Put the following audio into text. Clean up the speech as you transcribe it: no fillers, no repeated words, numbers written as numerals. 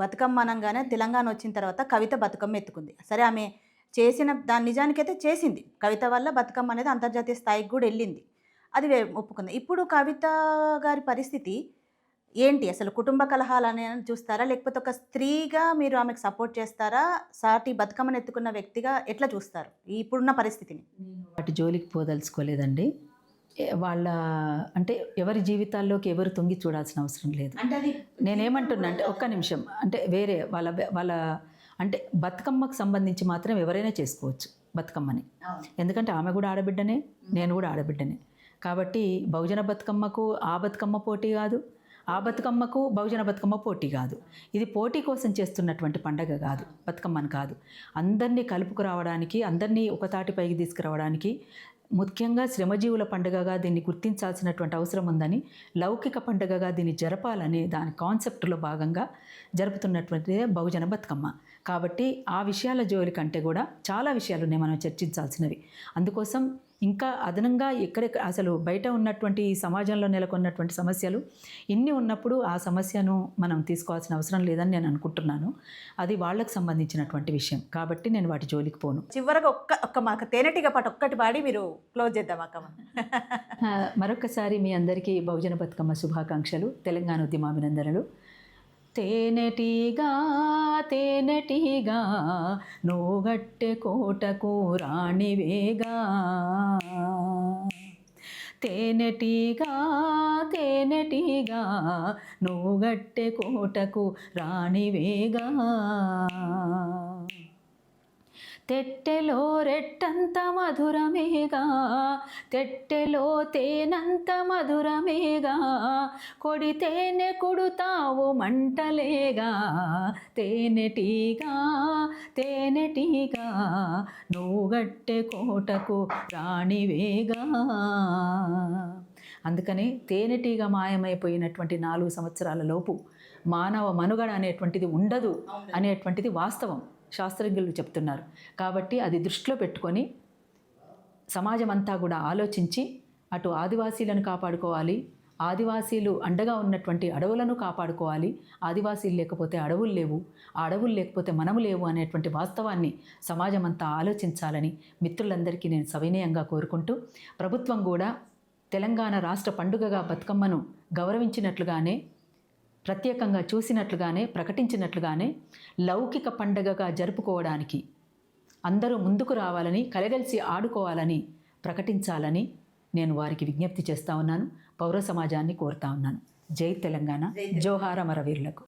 బతుకమ్మ అనంగానే తెలంగాణ వచ్చిన తర్వాత కవిత బతుకమ్మ ఎత్తుకుంది. సరే ఆమె చేసిన దాని నిజానికైతే చేసింది. కవిత వల్ల బతుకమ్మ అనేది అంతర్జాతీయ స్థాయికి గూడా ఎళ్ళింది. అది ఒప్పుకుంది. ఇప్పుడు కవిత గారి పరిస్థితి ఏంటి? అసలు కుటుంబ కలహాలనే చూస్తారా? లేకపోతే ఒక స్త్రీగా మీరు ఆమెకు సపోర్ట్ చేస్తారా? సాటి బతుకమ్మను ఎత్తుకున్న వ్యక్తిగా ఎట్లా చూస్తారు? ఇప్పుడున్న పరిస్థితిని? వాటి జోలికి పోదలుచుకోలేదండి. వాళ్ళ అంటే ఎవరి జీవితాల్లోకి ఎవరు తొంగి చూడాల్సిన అవసరం లేదు. అంటే అది నేనేమంటున్నా అంటే ఒక్క నిమిషం అంటే వేరే వాళ్ళ అంటే బతుకమ్మకు సంబంధించి మాత్రం ఎవరైనా చేసుకోవచ్చు బతుకమ్మని. ఎందుకంటే ఆమె కూడా ఆడబిడ్డనే, నేను కూడా ఆడబిడ్డనే. కాబట్టి బహుజన బతుకమ్మకు ఆ బతుకమ్మ పోటీ కాదు, ఆ బతుకమ్మకు బహుజన బతుకమ్మ పోటీ కాదు. ఇది పోటీ కోసం చేస్తున్నటువంటి పండగ కాదు, బతుకమ్మని కాదు. అందరినీ కలుపుకురావడానికి, అందరినీ ఒక తాటిపైకి తీసుకురావడానికి, ముఖ్యంగా శ్రమజీవుల పండుగగా దీన్ని గుర్తించాల్సినటువంటి అవసరం ఉందని, లౌకిక పండుగగా దీన్ని జరపాలని దాని కాన్సెప్ట్లో భాగంగా జరుపుతున్నటువంటిదే బహుజన బతుకమ్మ. కాబట్టి ఆ విషయాల జోలి కంటే కూడా చాలా విషయాలు ఉన్నాయి మనం చర్చించాల్సినవి. అందుకోసం ఇంకా అదనంగా అసలు బయట ఉన్నటువంటి సమాజంలో నెలకొన్నటువంటి సమస్యలు ఇన్ని ఉన్నప్పుడు ఆ సమస్యను మనం తీసుకోవాల్సిన అవసరం లేదని నేను అనుకుంటున్నాను. అది వాళ్ళకు సంబంధించినటువంటి విషయం కాబట్టి నేను వాటి జోలికి పోను. చివరగా ఒక్క మాకు తేనెటీగ పాట ఒక్కటి పాడి మీరు క్లోజ్ చేద్దాం అక్క. మరొకసారి మీ అందరికీ బహుజన బతుకమ్మ శుభాకాంక్షలు, తెలంగాణ ఉద్యమాభినందనలు. తేనెటీగా తేనెటీగా నోగట్టె కోటకు రాణివేగా, తేనెటీగా తేనెటీగా నోగట్టె కోటకు రాణివేగా, తెట్టెలో రెట్టంత మధురమేగా, తెట్టెలో తేనంత మధురమేగా, కొడితేనె కొడుతావు మంటలేగా, తేనెటీగా తేనెటీగా నూగట్టె కోటకు రాణివేగా. అందుకని తేనెటీగా మాయమైపోయినటువంటి 4 సంవత్సరాల లోపు మానవ మనుగడ అనేటువంటిది ఉండదు అనేటువంటిది వాస్తవం, శాస్త్రజ్ఞులు చెప్తున్నారు. కాబట్టి అది దృష్టిలో పెట్టుకొని సమాజం అంతా కూడా ఆలోచించి అటు ఆదివాసీలను కాపాడుకోవాలి, ఆదివాసీలు అండగా ఉన్నటువంటి అడవులను కాపాడుకోవాలి. ఆదివాసీలు లేకపోతే అడవులు లేవు, ఆ అడవులు లేకపోతే మనము లేవు అనేటువంటి వాస్తవాన్ని సమాజం అంతా ఆలోచించాలని మిత్రులందరికీ నేను సవినయంగా కోరుకుంటూ, ప్రభుత్వం కూడా తెలంగాణ రాష్ట్ర పండుగగా బతుకమ్మను గౌరవించినట్లుగానే, ప్రత్యేకంగా చూసినట్లుగానే, ప్రకటించినట్లుగానే లౌకిక పండగగా జరుపుకోవడానికి అందరూ ముందుకు రావాలని, కలగలిసి ఆడుకోవాలని ప్రకటించాలని నేను వారికి విజ్ఞప్తి చేస్తూ ఉన్నాను. పౌర సమాజాన్ని కోరుతా ఉన్నాను. జై తెలంగాణ, జోహార్ అమరవీరులకు.